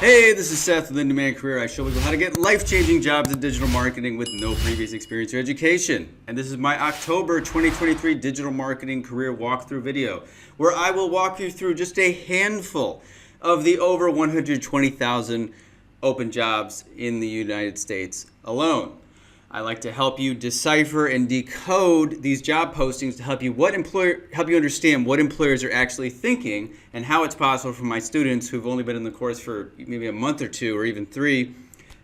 Hey, this is Seth with In Demand Career. I show people how to get life-changing jobs in digital marketing with no previous experience or education. And this is my October 2023 digital marketing career walkthrough video, where I will walk you through just a handful of the over 120,000 open jobs in the United States alone. I like to help you decipher and decode these job postings to help you understand what employers are actually thinking and how it's possible for my students who've only been in the course for maybe a month or two or even 3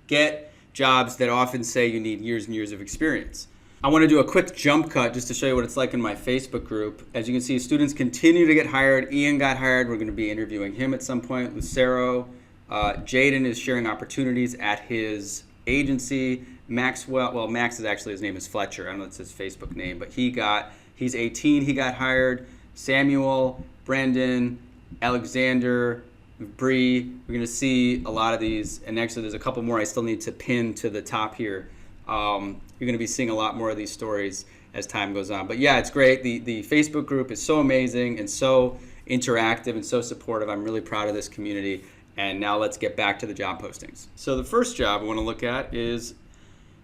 get jobs that often say you need years and years of experience. I want to do a quick jump cut just to show you what it's like in my Facebook group. As you can see, students continue to get hired. Ian got hired. We're going to be interviewing him at some point. Lucero. Jaden is sharing opportunities at his agency. Maxwell, Max is actually, his name is Fletcher. I don't know if it's his Facebook name, but he's 18, he got hired. Samuel, Brendan, Alexander, Bree, we're gonna see a lot of these, and actually there's a couple more I still need to pin to the top here. You're gonna be seeing a lot more of these stories as time goes on. But yeah, it's great. The Facebook group is so amazing and so interactive and so supportive. I'm really proud of this community. And now let's get back to the job postings. So the first job I wanna look at is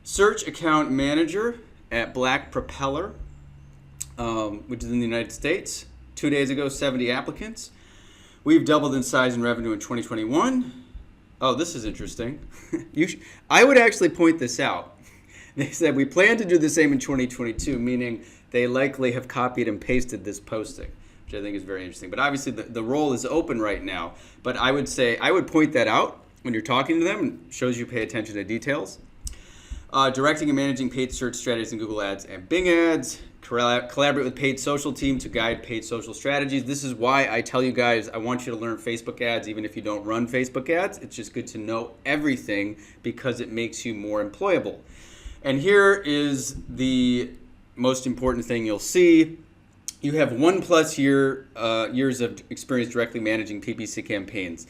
Search Account Manager at Black Propeller, which is in the United States. 2 days ago, 70 applicants. We've doubled in size and revenue in 2021. Oh, this is interesting. I would actually point this out. They said we plan to do the same in 2022, meaning they likely have copied and pasted this posting, which I think is very interesting. But obviously the role is open right now. But I would point that out when you're talking to them. It shows you pay attention to details. Directing and managing paid search strategies in Google Ads and Bing Ads. Collaborate with paid social team to guide paid social strategies. This is why I tell you guys I want you to learn Facebook ads even if you don't run Facebook ads. It's just good to know everything because it makes you more employable. And here is the most important thing you'll see. You have 1+ years of experience directly managing PPC campaigns.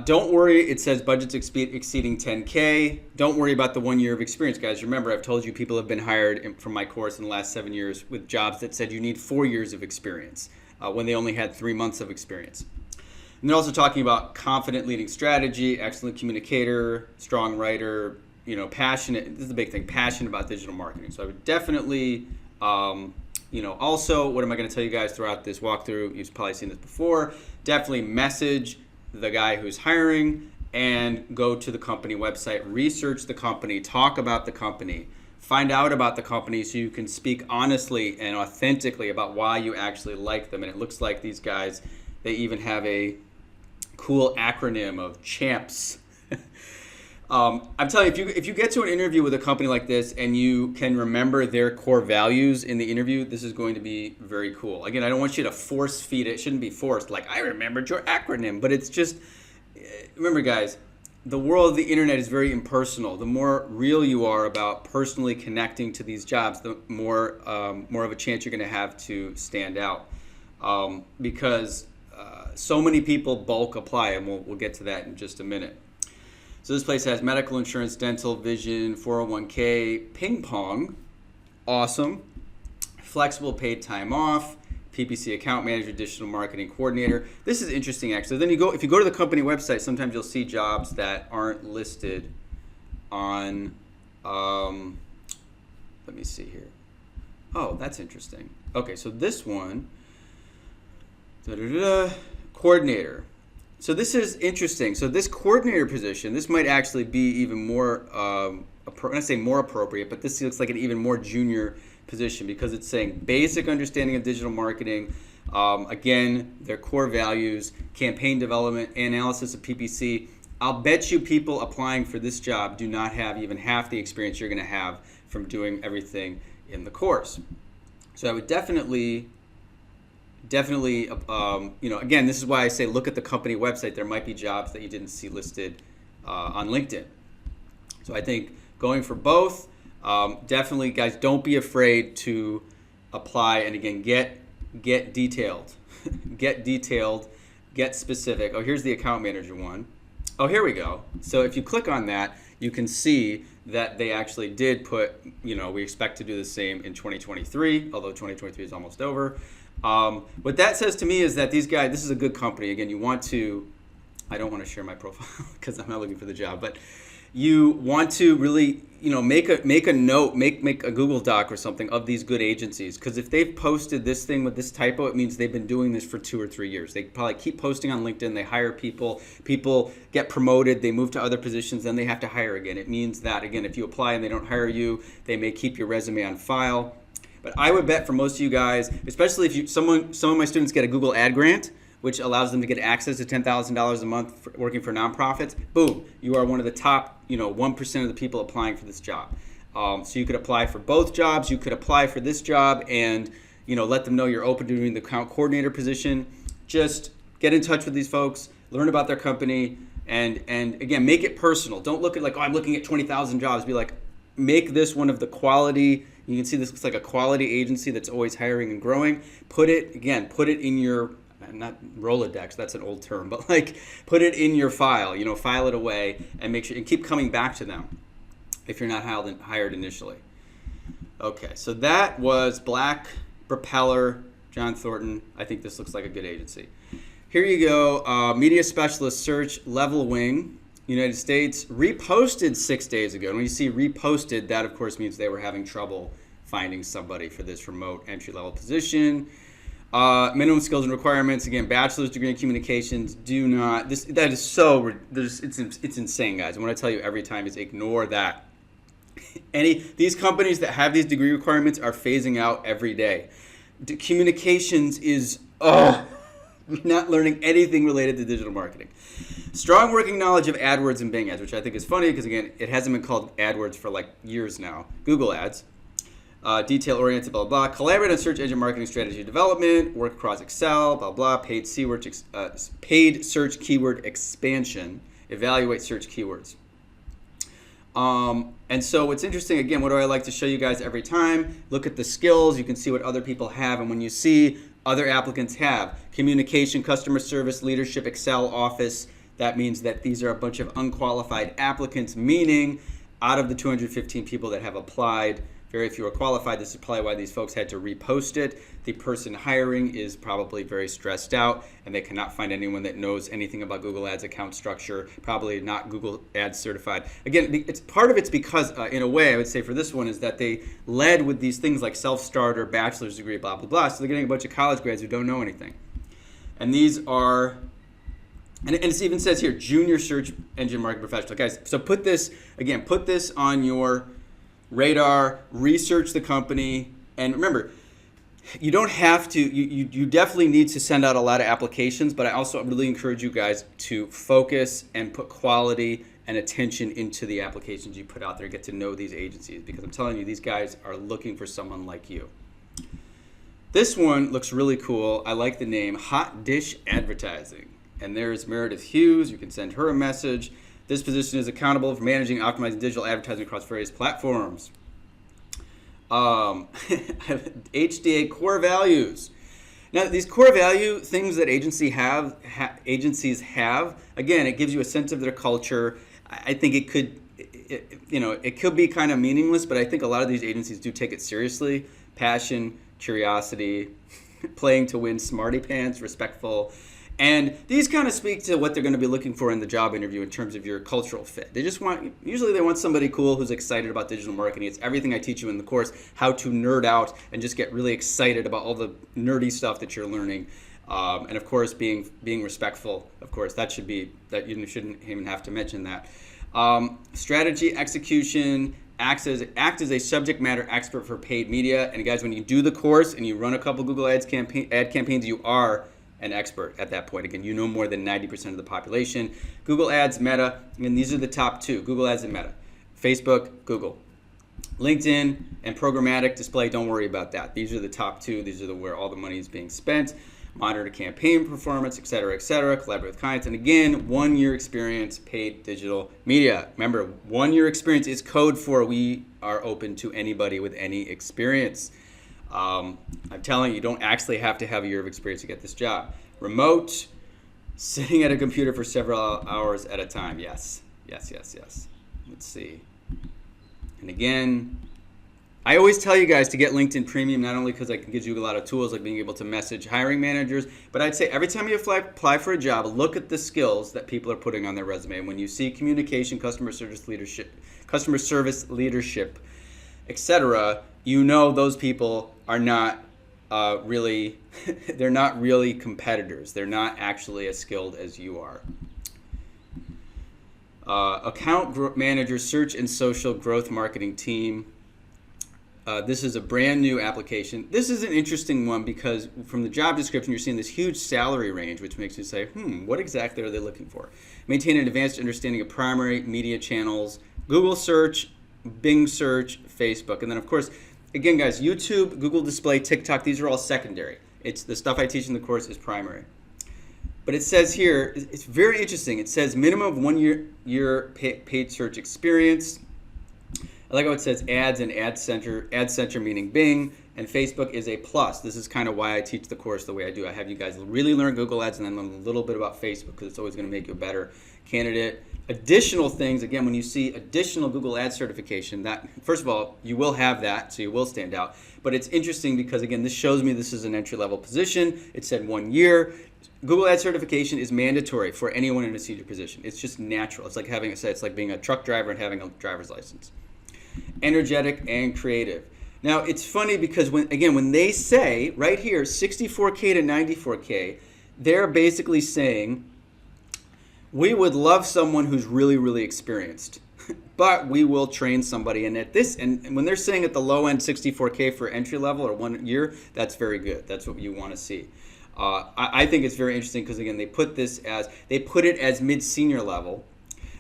Don't worry, it says budgets exceeding 10K. Don't worry about the 1 year of experience, guys. Remember, I've told you people have been hired from my course in the last 7 years with jobs that said you need 4 years of experience when they only had 3 months of experience. And they're also talking about confident leading strategy, excellent communicator, strong writer, passionate. This is the big thing, passionate about digital marketing. So I would definitely, also, what am I going to tell you guys throughout this walkthrough? You've probably seen this before. Definitely message the guy who's hiring and go to the company website, research the company, talk about the company, find out about the company so you can speak honestly and authentically about why you actually like them. And it looks like these guys, they even have a cool acronym of CHAMPS. I'm telling you, if you get to an interview with a company like this and you can remember their core values in the interview, this is going to be very cool. Again, I don't want you to force feed it. It shouldn't be forced, like, I remembered your acronym. But it's just, remember guys, the world of the internet is very impersonal. The more real you are about personally connecting to these jobs, the more of a chance you're going to have to stand out. Because so many people bulk apply, and we'll get to that in just a minute. So this place has medical insurance, dental, vision, 401k, ping pong, awesome, flexible paid time off, PPC account manager, digital marketing coordinator. This is interesting actually. Then if you go to the company website, sometimes you'll see jobs that aren't listed on, let me see here. Oh, that's interesting. Okay, so this one, coordinator. So this is interesting. So this coordinator position, this might actually be even more, I'm going to say more appropriate, but this looks like an even more junior position because it's saying basic understanding of digital marketing, again, their core values, campaign development, analysis of PPC. I'll bet you people applying for this job do not have even half the experience you're going to have from doing everything in the course. So I would definitely, again, this is why I say look at the company website. There might be jobs that you didn't see listed on LinkedIn. So I think going for both, definitely, guys, don't be afraid to apply. And again, get detailed, get detailed, get specific. Oh, here's the account manager one. Oh, here we go. So if you click on that, you can see that they actually did put, we expect to do the same in 2023, although 2023 is almost over. What that says to me is that these guys, this is a good company. Again, you want to I don't want to share my profile because I'm not looking for the job, but you want to really, make a note, make a Google Doc or something of these good agencies. Because if they've posted this thing with this typo, it means they've been doing this for 2 or 3 years. They probably keep posting on LinkedIn. They hire people. People get promoted. They move to other positions. Then they have to hire again. It means that, again, if you apply and they don't hire you, they may keep your resume on file. But I would bet for most of you guys, especially if some of my students get a Google Ad Grant, which allows them to get access to $10,000 a month for working for nonprofits. Boom, you are one of the top, 1% of the people applying for this job. So you could apply for both jobs. You could apply for this job and, let them know you're open to doing the account coordinator position. Just get in touch with these folks, learn about their company, and again, make it personal. Don't look at like, I'm looking at 20,000 jobs. Be like, make this one of the quality. You can see this looks like a quality agency that's always hiring and growing. Put it in your, not Rolodex, that's an old term, but like put it in your file, file it away and make sure and keep coming back to them if you're not hired initially. Okay, so that was Black Propeller, John Thornton. I think this looks like a good agency. Here you go, Media Specialist Search, Level Wing, United States, reposted 6 days ago. And when you see reposted, that of course means they were having trouble finding somebody for this remote entry-level position. Minimum skills and requirements, again, bachelor's degree in communications. That is so, it's insane, guys. And what I tell you every time is ignore that. These companies that have these degree requirements are phasing out every day. Communications is, not learning anything related to digital marketing. Strong working knowledge of AdWords and Bing ads, which I think is funny because, again, it hasn't been called AdWords for like years now. Google ads. Detail-oriented, blah, blah, blah. Collaborate on search engine marketing strategy development. Work across Excel, blah, blah. Paid search keyword expansion. Evaluate search keywords. And so what's interesting, again, what do I like to show you guys every time? Look at the skills. You can see what other people have. And when you see other applicants have communication, customer service, leadership, Excel, Office, that means that these are a bunch of unqualified applicants, meaning out of the 215 people that have applied, very few are qualified. This is probably why these folks had to repost it. The person hiring is probably very stressed out and they cannot find anyone that knows anything about Google Ads account structure, probably not Google Ads certified. Again, it's because, in a way, I would say for this one is that they led with these things like self-starter, bachelor's degree, blah, blah, blah. So they're getting a bunch of college grads who don't know anything. And these are, and it even says here, junior search engine marketing professional. Guys, so put this on your radar, research the company, and remember, you don't have to, you definitely need to send out a lot of applications, but I also really encourage you guys to focus and put quality and attention into the applications you put out there, get to know these agencies, because I'm telling you, these guys are looking for someone like you. This one looks really cool. I like the name, Hot Dish Advertising. And there's Meredith Hughes. You can send her a message. This position is accountable for managing and optimizing digital advertising across various platforms. HDA core values. Now, these core value things that agencies have, again, it gives you a sense of their culture. I think it could be kind of meaningless, but I think a lot of these agencies do take it seriously. Passion, curiosity, playing to win, smarty pants, respectful. And these kind of speak to what they're going to be looking for in the job interview in terms of your cultural fit. Usually they want somebody cool who's excited about digital marketing. It's everything I teach you in the course, how to nerd out and just get really excited about all the nerdy stuff that you're learning. And of course, being respectful, of course, that you shouldn't even have to mention that. Strategy, execution, act as a subject matter expert for paid media. And guys, when you do the course and you run a couple Google Ads ad campaigns, you are an expert at that point. Again, you know more than 90% of the population. Google Ads, Meta, and these are the top two, Google Ads and Meta. Facebook, Google. LinkedIn and programmatic display, don't worry about that. These are the top two. These are where all the money is being spent. Monitor campaign performance, et cetera, collaborate with clients. And again, 1 year experience, paid digital media. Remember, 1 year experience is code for we are open to anybody with any experience. I'm telling you, you don't actually have to have a year of experience to get this job. Remote, sitting at a computer for several hours at a time. Yes. Let's see. And again, I always tell you guys to get LinkedIn Premium, not only because it gives you a lot of tools like being able to message hiring managers, but I'd say every time you apply for a job, look at the skills that people are putting on their resume. And when you see communication, customer service leadership, etc., you know those people are not really, they're not really competitors. They're not actually as skilled as you are. Account manager, search and social growth marketing team. This is a brand new application. This is an interesting one because from the job description, you're seeing this huge salary range, which makes you say, what exactly are they looking for? Maintain an advanced understanding of primary media channels, Google search, Bing search, Facebook. And then, of course, again, guys, YouTube, Google Display, TikTok, these are all secondary. It's the stuff I teach in the course is primary. But it says here, it's very interesting. It says minimum of 1 year paid search experience. I like how it says ads and ad center meaning Bing, and Facebook is a plus. This is kind of why I teach the course the way I do. I have you guys really learn Google Ads and then learn a little bit about Facebook because it's always going to make you a better candidate. Additional things, again, when you see additional Google Ads certification, that first of all, you will have that, so you will stand out. But it's interesting because, again, this shows me this is an entry-level position. It said 1 year. Google Ads certification is mandatory for anyone in a senior position. It's just natural. It's like having it's like being a truck driver and having a driver's license. Energetic and creative. Now, it's funny because when they say right here 64K to 94K, they're basically saying we would love someone who's really, really experienced, but we will train somebody. And and when they're saying at the low end 64K for entry level or 1 year, that's very good. That's what you want to see. I think it's very interesting because, again, they put it as mid-senior level,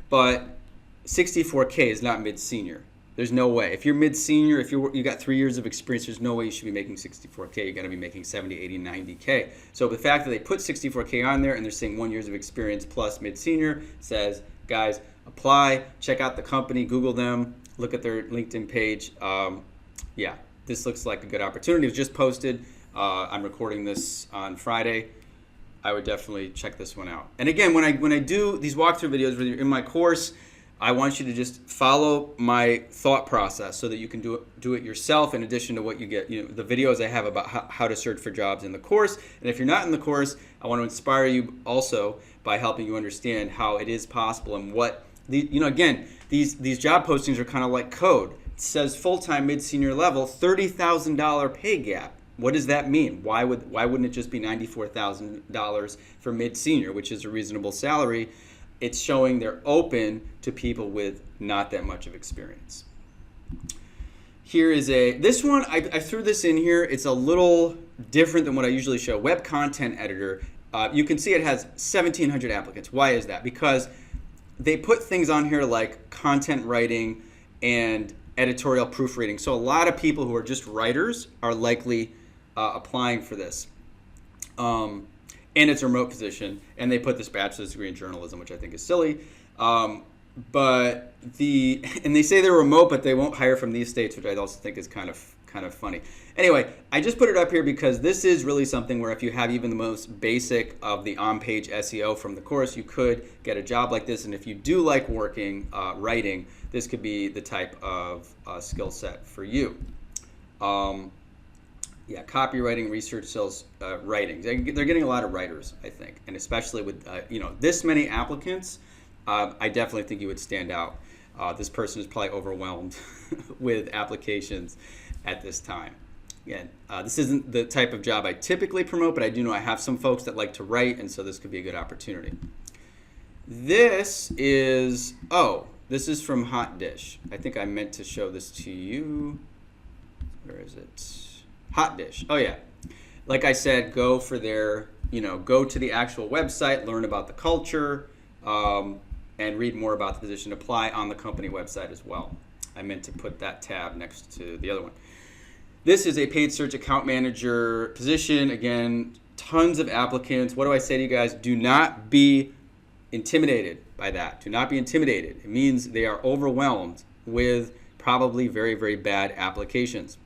but 64K is not mid-senior. There's no way. If you're mid-senior, if you got 3 years of experience, there's no way you should be making 64K. You're going to be making 70, 80, 90K. So the fact that they put 64K on there and they're saying 1 year of experience plus mid-senior says, guys, apply, check out the company, Google them, look at their LinkedIn page. Yeah, this looks like a good opportunity. It was just posted. I'm recording this on Friday. I would definitely check this one out. And again, when I do these walkthrough videos in my course, I want you to just follow my thought process so that you can do it yourself in addition to what you get, the videos I have about how to search for jobs in the course. And if you're not in the course, I want to inspire you also by helping you understand how it is possible and what, again, these job postings are kind of like code. It says full-time mid-senior level, $30,000 pay gap. What does that mean? Why wouldn't it just be $94,000 for mid-senior, which is a reasonable salary? It's showing they're open to people with not that much of experience. Here is this one, I threw this in here. It's a little different than what I usually show. Web content editor. You can see it has 1,700 applicants. Why is that? Because they put things on here like content writing and editorial proofreading. So a lot of people who are just writers are likely applying for this. And it's a remote position, and they put this bachelor's degree in journalism, which I think is silly. And they say they're remote, but they won't hire from these states, which I also think is kind of funny. Anyway, I just put it up here because this is really something where if you have even the most basic of the on-page SEO from the course, you could get a job like this. And if you do like working, writing, this could be the type of skill set for you. Yeah, copywriting, research, sales, writing. They're getting a lot of writers, I think, and especially with this many applicants, I definitely think you would stand out. This person is probably overwhelmed with applications at this time. Again, this isn't the type of job I typically promote, but I do know I have some folks that like to write, and so this could be a good opportunity. This is from Hot Dish. I think I meant to show this to you. Where is it? Hot Dish. Oh yeah. Like I said, go to the actual website, learn about the culture, and read more about the position. Apply on the company website as well. I meant to put that tab next to the other one. This is a paid search account manager position. Again, tons of applicants. What do I say to you guys? Do not be intimidated by that. Do not be intimidated. It means they are overwhelmed with probably very, very bad applications.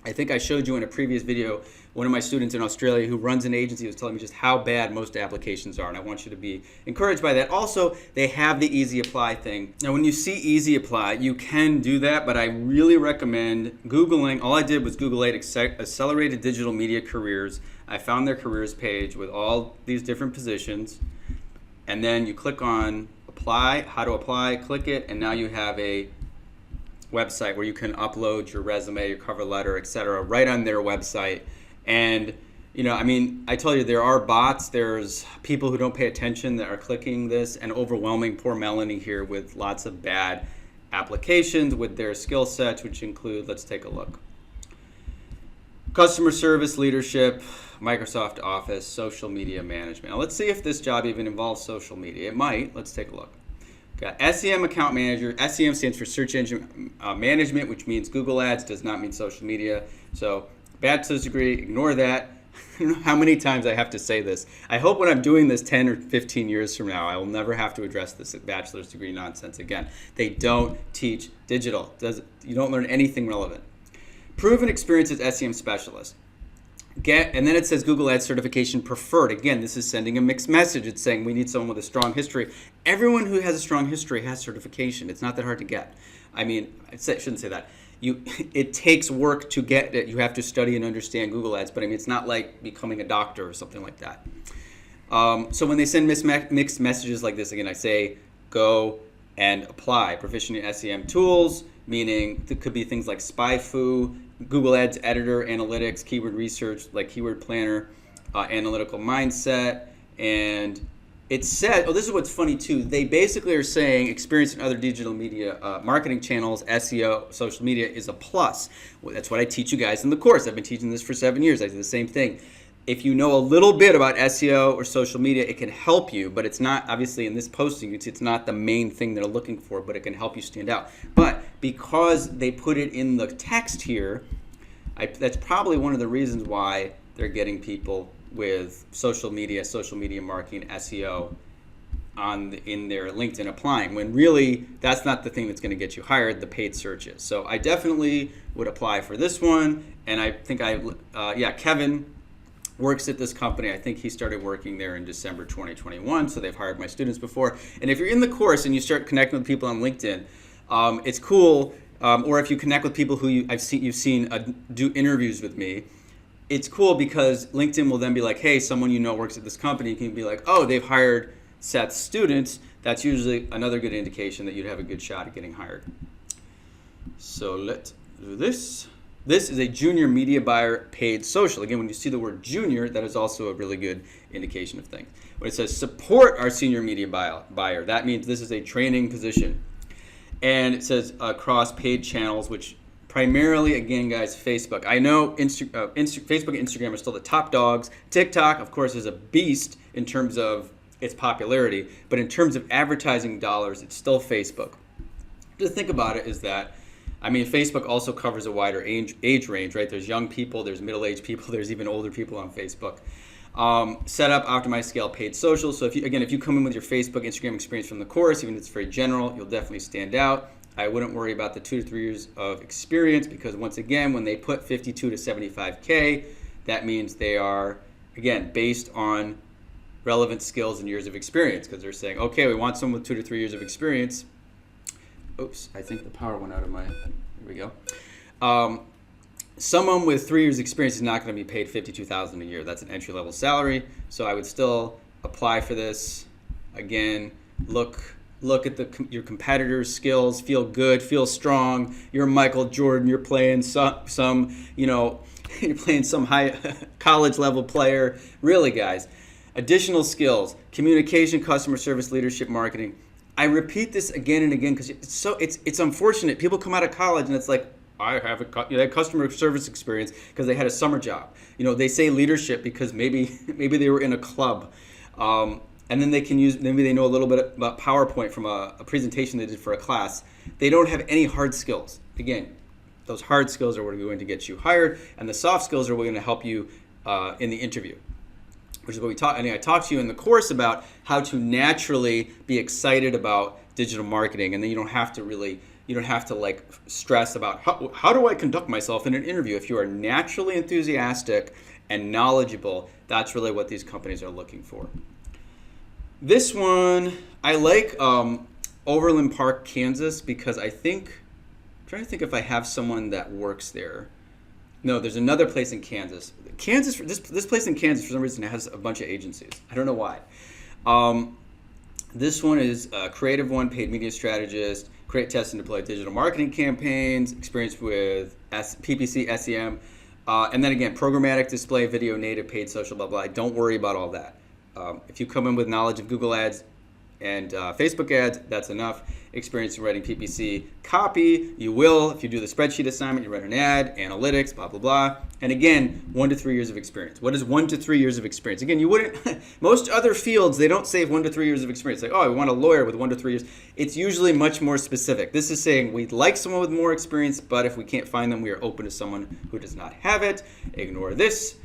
I think I showed you in a previous video one of my students in Australia who runs an agency was telling me just how bad most applications are, and I want you to be encouraged by that. Also, they have the easy apply thing. Now, when you see easy apply, you can do that, but I really recommend Googling. All I did was Google accelerated digital media careers. I found their careers page with all these different positions, and then you click on apply, how to apply, click it, and now you have a website where you can upload your resume, your cover letter, etc., right on their website. And I told you there are bots, there's people who don't pay attention that are clicking this and overwhelming poor Melanie here with lots of bad applications with their skill sets, which include, let's take a look, customer service, leadership, Microsoft Office, social media management. Now let's see if this job even involves social media. It might. Let's take a look. Got SEM account manager. SEM stands for search engine management, which means Google Ads, does not mean social media. So bachelor's degree, ignore that. I don't know how many times I have to say this. I hope when I'm doing this 10 or 15 years from now, I will never have to address this bachelor's degree nonsense again. They don't teach digital. You don't learn anything relevant. Proven experience as SEM specialist. And then it says Google Ads certification preferred. Again, this is sending a mixed message. It's saying we need someone with a strong history. Everyone who has a strong history has certification. It's not that hard to get. I shouldn't say that. It takes work to get it. You have to study and understand Google Ads, but it's not like becoming a doctor or something like that. So when they send mixed messages like this, again, I say go and apply. Proficient in SEM tools, meaning it could be things like SpyFu, Google Ads editor, analytics, keyword research, like keyword planner, analytical mindset, and it said, this is what's funny too, they basically are saying experience in other digital media marketing channels, SEO, social media is a plus. Well, that's what I teach you guys in the course. I've been teaching this for 7 years. I do the same thing. If you know a little bit about SEO or social media, it can help you, but it's not, obviously in this posting, it's not the main thing they're looking for, but it can help you stand out. But because they put it in the text here, that's probably one of the reasons why they're getting people with social media marketing, SEO in their LinkedIn applying, when really that's not the thing that's going to get you hired, the paid searches. So I definitely would apply for this one, and I think Kevin works at this company. I think he started working there in December 2021, so they've hired my students before. And if you're in the course and you start connecting with people on LinkedIn, it's cool. Or if you connect with people who you've seen do interviews with me, it's cool because LinkedIn will then be like, hey, someone you know works at this company. You can be like, oh, they've hired Seth's students. That's usually another good indication that you'd have a good shot at getting hired. So let's do this. This is a junior media buyer paid social. Again, when you see the word junior, that is also a really good indication of things. When it says support our senior media buyer, that means this is a training position. And it says across paid channels, which primarily, again, guys, Facebook. I know Facebook and Instagram are still the top dogs. TikTok, of course, is a beast in terms of its popularity. But in terms of advertising dollars, it's still Facebook. To think about it is that, Facebook also covers a wider age range, right? There's young people, there's middle-aged people, there's even older people on Facebook. Set up, optimize, scale, paid social. So if you come in with your Facebook, Instagram experience from the course, even if it's very general, you'll definitely stand out. I wouldn't worry about the 2 to 3 years of experience because once again, when they put 52 to 75K, that means they are, again, based on relevant skills and years of experience because they're saying, okay, we want someone with 2 to 3 years of experience. Oops, I think the power went out of my, here we go. Someone with 3 years experience is not going to be paid $52,000 a year. That's an entry-level salary. So I would still apply for this. Again, look at your competitors' skills. Feel good. Feel strong. You're Michael Jordan. You're playing you're playing some high college level player. Really, guys. Additional skills: communication, customer service, leadership, marketing. I repeat this again and again because it's unfortunate. People come out of college and it's like, I have a customer service experience because they had a summer job. They say leadership because maybe they were in a club, and then maybe they know a little bit about PowerPoint from a presentation they did for a class. They don't have any hard skills. Again, those hard skills are what are going to get you hired, and the soft skills are going to help you in the interview. Which is what we talk. I talked to you in the course about how to naturally be excited about digital marketing, and then you don't have to stress about how do I conduct myself in an interview. If you are naturally enthusiastic and knowledgeable. That's really what these companies are looking for. This one, I like Overland Park, Kansas, because I'm trying to think if I have someone that works there. No, there's another place in Kansas. This place in Kansas, for some reason, has a bunch of agencies. I don't know why. This one is a creative one, paid media strategist, create, test, and deploy digital marketing campaigns, experience with PPC, SEM, and then again, programmatic display, video, native, paid social, blah, blah. Don't worry about all that. If you come in with knowledge of Google ads and Facebook ads, that's enough. Experience in writing PPC copy, you will. If you do the spreadsheet assignment, you write an ad, analytics, blah, blah, blah. And again, 1 to 3 years of experience. What is 1 to 3 years of experience? Again, you wouldn't, most other fields, they don't say 1 to 3 years of experience. Like, oh, I want a lawyer with 1 to 3 years. It's usually much more specific. This is saying we'd like someone with more experience, but if we can't find them, we are open to someone who does not have it. Ignore this.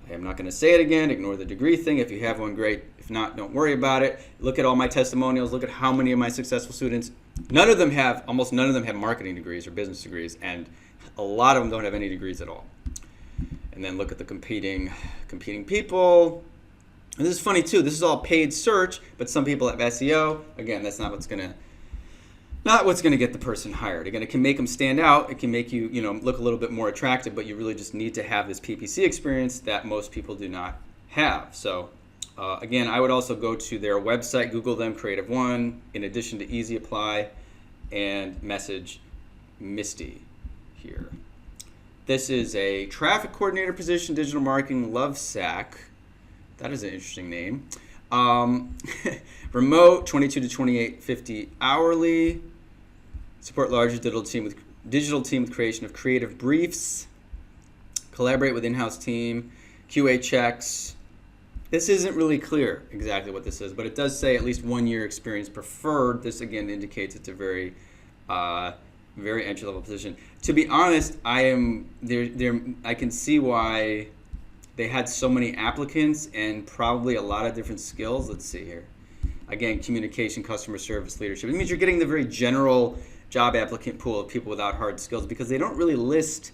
I am not going to say it again. Ignore the degree thing. If you have one, great. If not, don't worry about it. Look at all my testimonials. Look at how many of my successful students. Almost none of them have marketing degrees or business degrees, and a lot of them don't have any degrees at all. And then look at the competing people. And this is funny too. This is all paid search, but some people have SEO. Again, that's not what's going to get the person hired. Again, it can make them stand out. It can make you, look a little bit more attractive, but you really just need to have this PPC experience that most people do not have. So again, I would also go to their website, Google them, Creative One, in addition to Easy Apply, and message Misty here. This is a traffic coordinator position, digital marketing, Lovesack. That is an interesting name. Remote, 22 to 28.50 hourly. Support larger digital team with creation of creative briefs. Collaborate with in-house team. QA checks. This isn't really clear exactly what this is, but it does say at least 1 year experience preferred. This again indicates it's a very entry-level position. To be honest, I can see why they had so many applicants and probably a lot of different skills. Let's see here. Again, communication, customer service, leadership. It means you're getting the very general job applicant pool of people without hard skills, because they don't really list.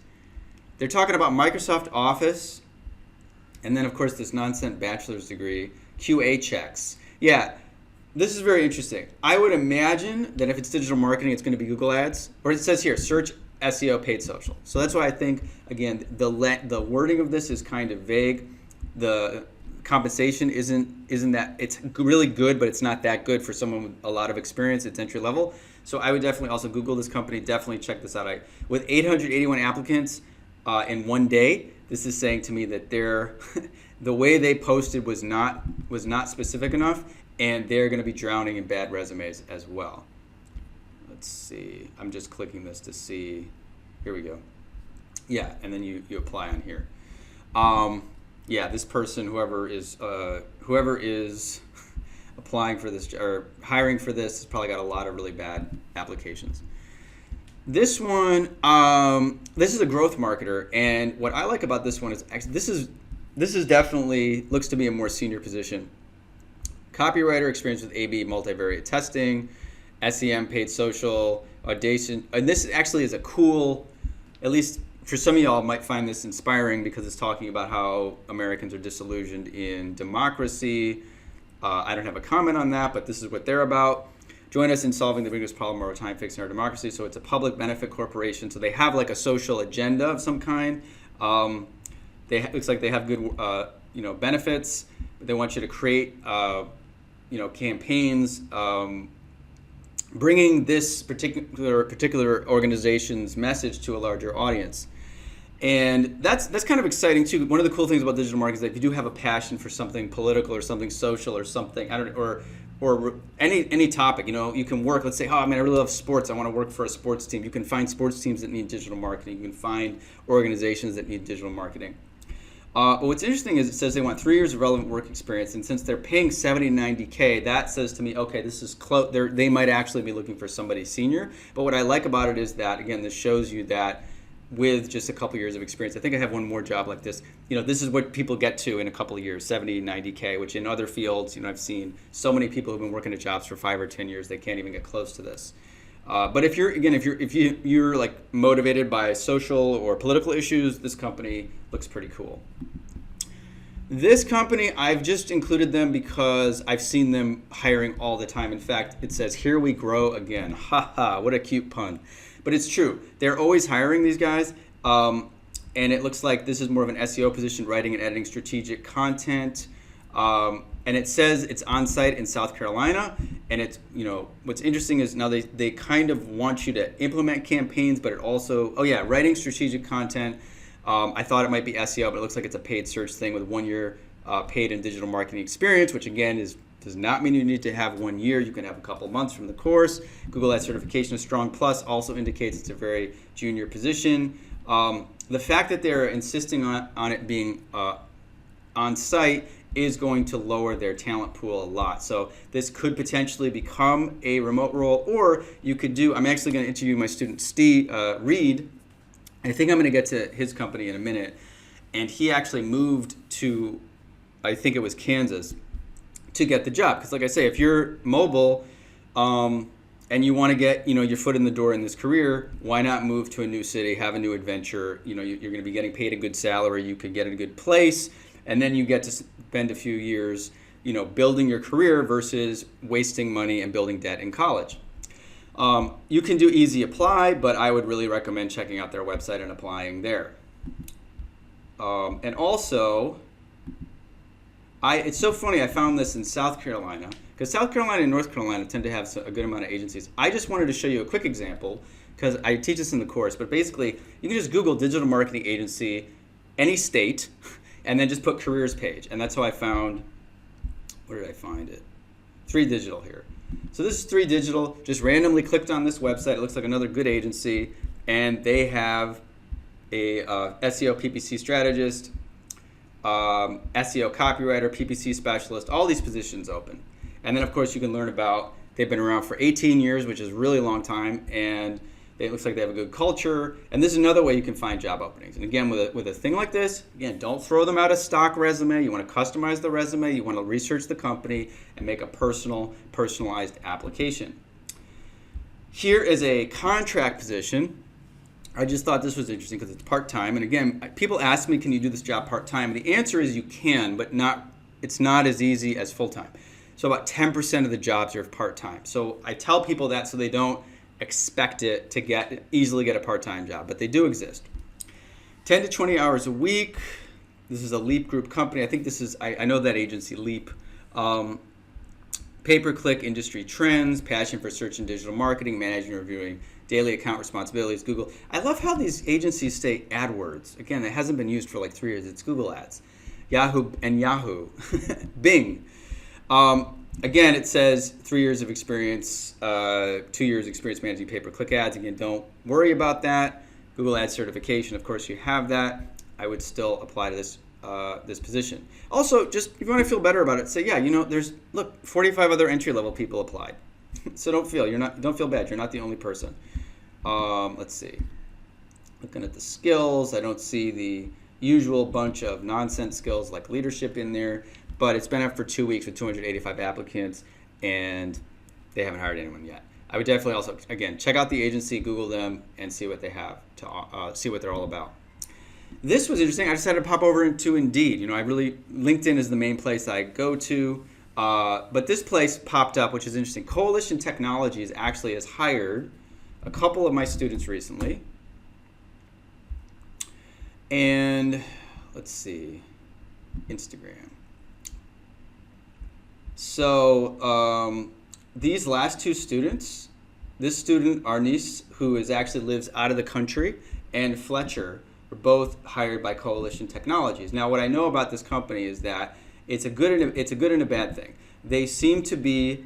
They're talking about Microsoft Office, and then of course this nonsense bachelor's degree, QA checks. Yeah, this is very interesting. I would imagine that if it's digital marketing, it's going to be Google ads, or it says here, search, SEO, paid social. So that's why I think, again, the wording of this is kind of vague. The compensation isn't that, it's really good, but it's not that good for someone with a lot of experience. It's entry level. So I would definitely also Google this company, definitely check this out. With 881 applicants in 1 day, this is saying to me that the way they posted was not specific enough, and they're going to be drowning in bad resumes as well. Let's see. I'm just clicking this to see. Here we go. Yeah, and then you apply on here. Yeah, this person, whoever is applying for this or hiring for this, has probably got a lot of really bad applications. This one, this is a growth marketer, and what I like about this one is actually this is definitely looks to be a more senior position. Copywriter, experience with A/B multivariate testing, SEM, paid social, audition, and this actually is a cool, at least for some of y'all might find this inspiring, because it's talking about how Americans are disillusioned in democracy. I don't have a comment on that, but this is what they're about. Join us in solving the biggest problem of our time, fixing our democracy. So it's a public benefit corporation. So they have like a social agenda of some kind. Looks like they have good, benefits. But they want you to create, campaigns, bringing this particular organization's message to a larger audience. And that's kind of exciting too. One of the cool things about digital marketing is that if you do have a passion for something political or something social or something, or any topic, you can work. Let's say, I really love sports. I want to work for a sports team. You can find sports teams that need digital marketing. You can find organizations that need digital marketing. But what's interesting is it says they want 3 years of relevant work experience, and since they're paying $70 to $90K, that says to me, okay, this is close. They might actually be looking for somebody senior. But what I like about it is that, again, this shows you that with just a couple years of experience, I think I have one more job like this. This is what people get to in a couple of years, 70, 90K, which in other fields, I've seen so many people who've been working at jobs for 5 or 10 years, they can't even get close to this. But if you're like motivated by social or political issues, this company looks pretty cool. This company, I've just included them because I've seen them hiring all the time. In fact, it says, "Here we grow again." Ha ha, what a cute pun. But it's true. They're always hiring these guys. And it looks like this is more of an SEO position, writing and editing strategic content. And it says it's on site in South Carolina. And it's, what's interesting is now they kind of want you to implement campaigns, but it also, writing strategic content. I thought it might be SEO, but it looks like it's a paid search thing with 1 year paid in digital marketing experience, which again does not mean you need to have 1 year. You can have a couple months from the course. Google Ads certification is strong plus also indicates it's a very junior position. The fact that they're insisting on it being on site is going to lower their talent pool a lot. So this could potentially become a remote role, or you could do, I'm actually going to interview my student Steve Reed. I think I'm going to get to his company in a minute. And he actually moved to, I think it was Kansas, to get the job. Because like I say, if you're mobile and you want to get your foot in the door in this career, why not move to a new city, have a new adventure? You're going to be getting paid a good salary. You could get in a good place. And then you get to spend a few years building your career versus wasting money and building debt in college. You can do easy apply, but I would really recommend checking out their website and applying there. And also, it's so funny, I found this in South Carolina, because South Carolina and North Carolina tend to have a good amount of agencies. I just wanted to show you a quick example, because I teach this in the course, but basically, you can just Google digital marketing agency, any state, and then just put careers page. And that's how I found, where did I find it? 3 Digital here. So this is 3 Digital, just randomly clicked on this website. It looks like another good agency, and they have a SEO PPC strategist, SEO copywriter, PPC specialist, all these positions open. And then of course you can learn about, they've been around for 18 years, which is a really long time, and it looks like they have a good culture. And this is another way you can find job openings. And again, with a thing like this, again, don't throw them out a stock resume. You want to customize the resume. You want to research the company and make a personalized application. Here is a contract position. I just thought this was interesting because it's part-time. And again, people ask me, can you do this job part-time? And the answer is you can, but it's not as easy as full-time. So about 10% of the jobs are part-time. So I tell people that so they don't expect it to easily get a part-time job, but they do exist. 10 to 20 hours a week. This is a Leap Group company. I think this is, I know that agency, Leap. Pay-per-click industry trends, passion for search and digital marketing, managing and reviewing daily account responsibilities, Google. I love how these agencies say AdWords. Again, it hasn't been used for like 3 years. It's Google Ads. Yahoo. Bing. Again, it says 3 years of experience, 2 years experience managing pay-per-click ads. Again, don't worry about that. Google Ads certification, of course, you have that. I would still apply to this position. Also, just if you want to feel better about it, say, there's 45 other entry-level people applied. So don't feel bad. You're not the only person. Let's see. Looking at the skills, I don't see the usual bunch of nonsense skills like leadership in there. But it's been up for 2 weeks with 285 applicants, and they haven't hired anyone yet. I would definitely also, again, check out the agency, Google them, and see what they have to see what they're all about. This was interesting. I decided to pop over into Indeed. LinkedIn is the main place I go to, but this place popped up, which is interesting. Coalition Technologies actually has hired a couple of my students recently, and let's see, Instagram. So these last 2 students, this student, Arnice, who actually lives out of the country, and Fletcher, were both hired by Coalition Technologies. Now, what I know about this company is that it's a good and a bad thing. They seem to be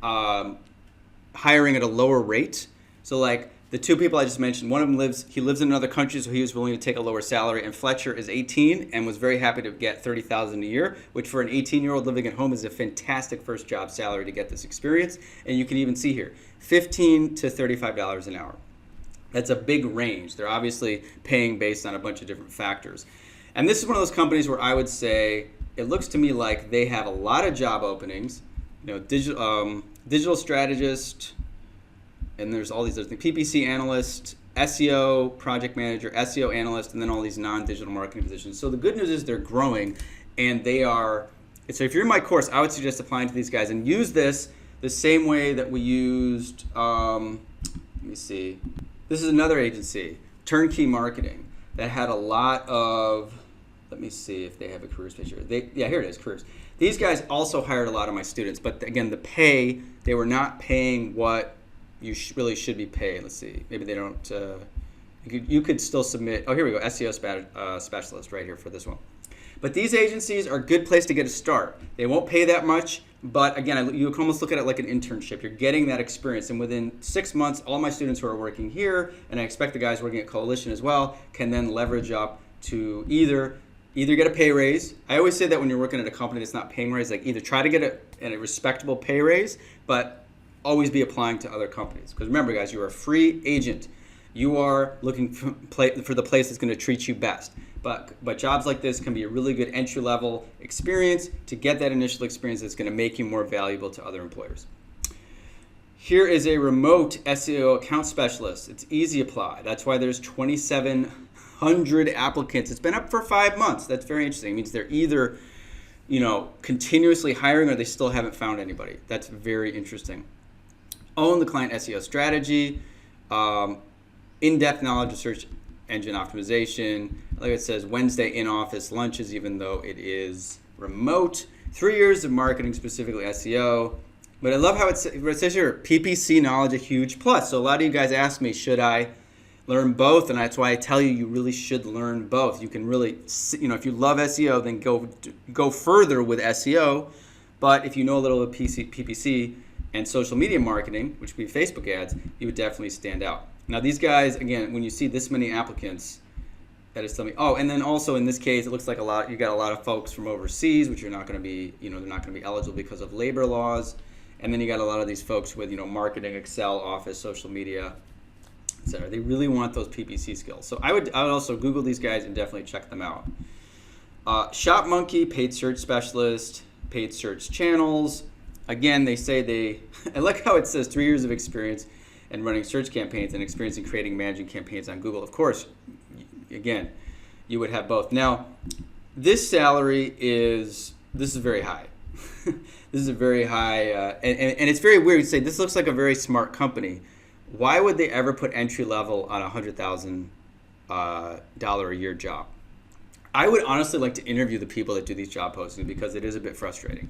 hiring at a lower rate. So like the 2 people I just mentioned, one of them lives in another country, so he was willing to take a lower salary. And Fletcher is 18 and was very happy to get $30,000 a year, which for an 18-year-old living at home is a fantastic first job salary to get this experience. And you can even see here, $15 to $35 an hour. That's a big range. They're obviously paying based on a bunch of different factors. And this is one of those companies where I would say it looks to me like they have a lot of job openings. Digital strategist. And there's all these other things, PPC analyst, SEO project manager, SEO analyst, and then all these non-digital marketing positions. So the good news is they're growing, And they are, so if you're in my course, I would suggest applying to these guys and use this the same way that we used, let me see, this is another agency, Turnkey Marketing, that had a lot of, let me see if they have a careers page here. Yeah, here it is, careers. These guys also hired a lot of my students, but again, the pay, they were not paying what you really should be paid. Let's see, maybe they don't, you could still submit, oh, here we go, SEO specialist right here for this one. But these agencies are a good place to get a start. They won't pay that much, but again, you can almost look at it like an internship. You're getting that experience, and within 6 months, all my students who are working here, and I expect the guys working at Coalition as well, can then leverage up to either get a pay raise. I always say that when you're working at a company that's not paying raise, like either try to get a respectable pay raise, but always be applying to other companies. Because remember, guys, you're a free agent. You are looking for the place that's going to treat you best. But jobs like this can be a really good entry-level experience to get that initial experience that's going to make you more valuable to other employers. Here is a remote SEO account specialist. It's easy apply. That's why there's 2,700 applicants. It's been up for 5 months. That's very interesting. It means they're either, continuously hiring or they still haven't found anybody. That's very interesting. Own the client SEO strategy, in-depth knowledge of search engine optimization. Like it says, Wednesday in-office lunches, even though it is remote. 3 years of marketing, specifically SEO. But I love how it says here, PPC knowledge, a huge plus. So a lot of you guys ask me, should I learn both? And that's why I tell you, you really should learn both. You can really, if you love SEO, then go further with SEO. But if you know a little of PPC and social media marketing, which would be Facebook ads, you would definitely stand out. Now these guys, again, when you see this many applicants, that is telling me, oh, and then also in this case, it looks like you got a lot of folks from overseas, which are not going to be, they're not going to be eligible because of labor laws. And then you got a lot of these folks with, marketing, Excel, Office, social media, etc. They really want those PPC skills. So I would also Google these guys and definitely check them out. Shop Monkey, paid search specialist, paid search channels. Again, they say I like how it says 3 years of experience and running search campaigns and experience in creating and managing campaigns on Google. Of course, again, you would have both. Now, this salary is very high. This is a very high, and it's very weird to say this looks like a very smart company. Why would they ever put entry level on a $100,000 a year job? I would honestly like to interview the people that do these job postings because it is a bit frustrating.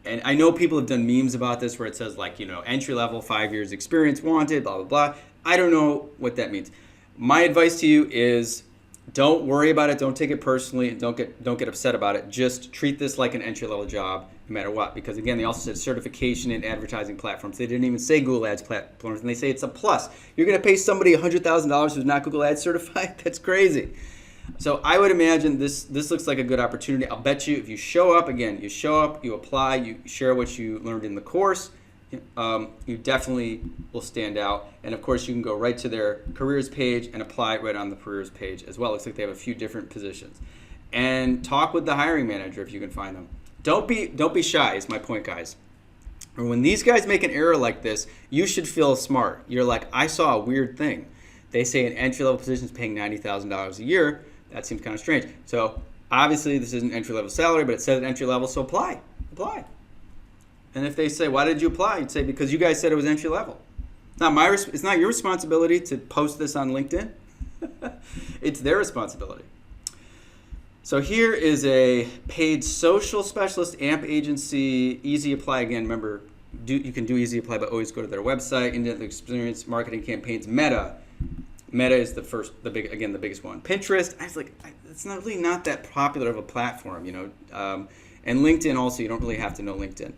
And I know people have done memes about this where it says entry level, 5 years experience wanted, blah, blah, blah. I don't know what that means. My advice to you is don't worry about it. Don't take it personally. And don't get upset about it. Just treat this like an entry level job no matter what. Because again, they also said certification in advertising platforms. They didn't even say Google Ads platforms, and they say it's a plus. You're going to pay somebody $100,000 who's not Google Ads certified? That's crazy. So I would imagine this looks like a good opportunity. I'll bet you if you show up, you apply, you share what you learned in the course, you definitely will stand out. And of course, you can go right to their careers page and apply right on the careers page as well. Looks like they have a few different positions. And talk with the hiring manager if you can find them. Don't be shy is my point, guys. When these guys make an error like this, you should feel smart. You're like, I saw a weird thing. They say an entry-level position is paying $90,000 a year. That seems kind of strange. So obviously this is an entry-level salary, but it says entry-level, so apply. And if they say, why did you apply? You'd say, because you guys said it was entry-level. It's not your responsibility to post this on LinkedIn. It's their responsibility. So here is a paid social specialist, AMP agency, easy apply. Again, remember, you can do easy apply, but always go to their website, in-depth experience, marketing campaigns, Meta. Meta is the biggest one. Pinterest, I was like, it's not really not that popular of a platform, and LinkedIn also, you don't really have to know LinkedIn.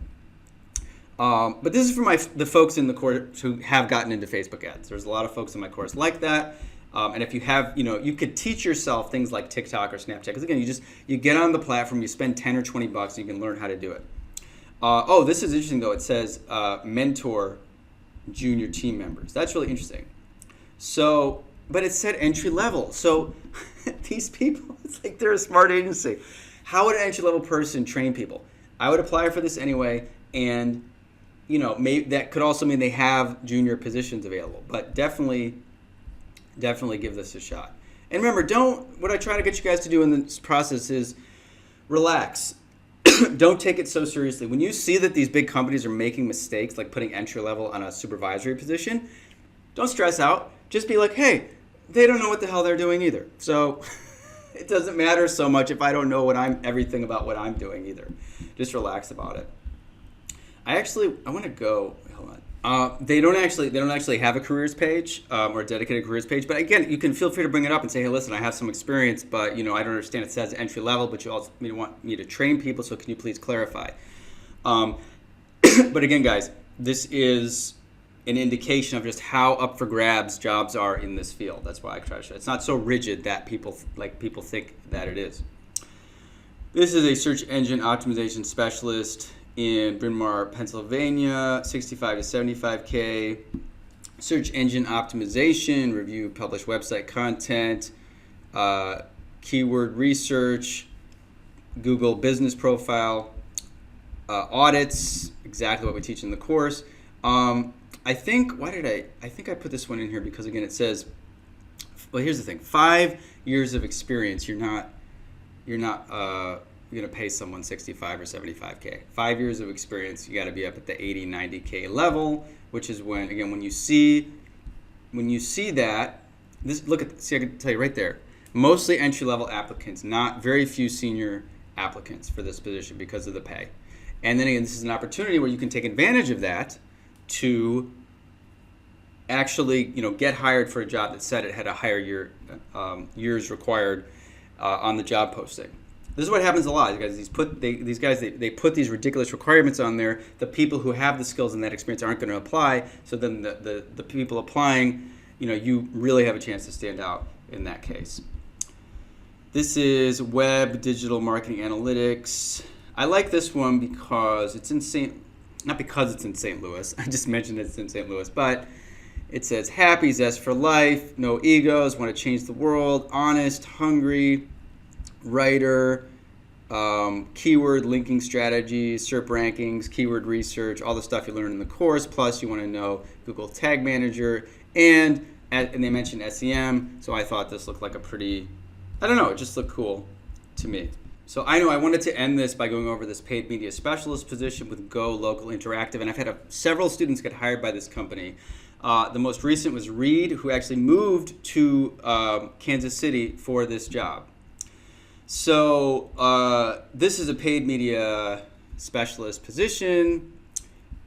But this is for the folks in the course who have gotten into Facebook ads. There's a lot of folks in my course like that. And if you have, you could teach yourself things like TikTok or Snapchat. Because again, you get on the platform, you spend 10 or 20 bucks, and you can learn how to do it. This is interesting though. It says mentor junior team members. That's really interesting. So, but it said entry level. So these people, it's like they're a smart agency. How would an entry level person train people? I would apply for this anyway, and that could also mean they have junior positions available. But definitely give this a shot. And remember, what I try to get you guys to do in this process is relax. Don't take it so seriously. When you see that these big companies are making mistakes, like putting entry level on a supervisory position, don't stress out. Just be like, hey, they don't know what the hell they're doing either. So it doesn't matter so much if I don't know everything about what I'm doing either. Just relax about it. I want to go. Hold on. They don't actually have a careers page or a dedicated careers page. But again, you can feel free to bring it up and say, hey, listen, I have some experience, but I don't understand. It says entry level, but you also want me to train people. So can you please clarify? But again, guys, this is an indication of just how up for grabs jobs are in this field. That's why I try to show. It's not so rigid that people think that it is. This is a search engine optimization specialist in Bryn Mawr, Pennsylvania, 65 to 75K. Search engine optimization, review published website content, keyword research, Google business profile, audits, exactly what we teach in the course. I think I put this one in here because again it says, well, here's the thing, 5 years of experience, you're not going to pay someone 65 or 75K. 5 years of experience, you got to be up at the 80, 90K level, which is when you see that, see, I can tell you right there, mostly entry-level applicants, not very few senior applicants for this position because of the pay. And then again, this is an opportunity where you can take advantage of that to actually, get hired for a job that said it had a higher years required on the job posting. This is what happens a lot, guys. These guys put these ridiculous requirements on there. The people who have the skills and that experience aren't going to apply. So then the people applying, you really have a chance to stand out in that case. This is web digital marketing analytics. I like this one because it's not because it's in St. Louis. I just mentioned it's in St. Louis, but it says happy, zest for life, no egos, want to change the world, honest, hungry, writer, keyword linking strategies, SERP rankings, keyword research, all the stuff you learn in the course. Plus, you want to know Google Tag Manager, and they mentioned SEM. So I thought this looked like it just looked cool to me. So I wanted to end this by going over this paid media specialist position with Go Local Interactive, and I've had several students get hired by this company. The most recent was Reed, who actually moved to Kansas City for this job. So this is a paid media specialist position.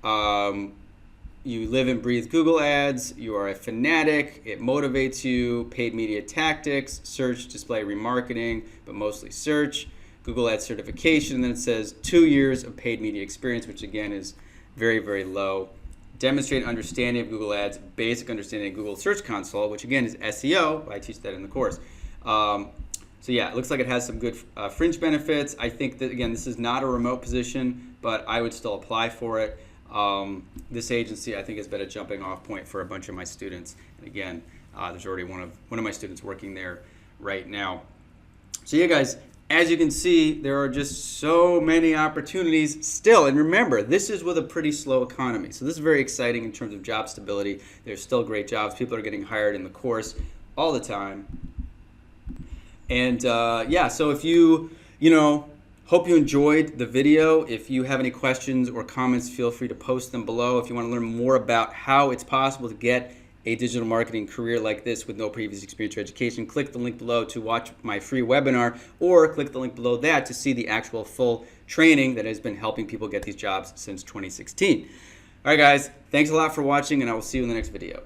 You live and breathe Google ads. You are a fanatic. It motivates you. Paid media tactics, search, display, remarketing, but mostly search. Google Ads certification. And then it says 2 years of paid media experience, which again is very, very low. Demonstrate understanding of Google Ads, basic understanding of Google Search Console, which again is SEO. I teach that in the course. So yeah, it looks like it has some good fringe benefits. I think that, again, this is not a remote position, but I would still apply for it. This agency, I think, has been a jumping off point for a bunch of my students. And again, there's already one of my students working there right now. So yeah, guys, as you can see, there are just so many opportunities still. And remember, this is with a pretty slow economy. So this is very exciting in terms of job stability. There's still great jobs. People are getting hired in the course all the time. And yeah, so if you hope you enjoyed the video. If you have any questions or comments, feel free to post them below. If you want to learn more about how it's possible to get a digital marketing career like this with no previous experience or education, click the link below to watch my free webinar, or click the link below that to see the actual full training that has been helping people get these jobs since 2016. All right, guys, thanks a lot for watching, and I will see you in the next video.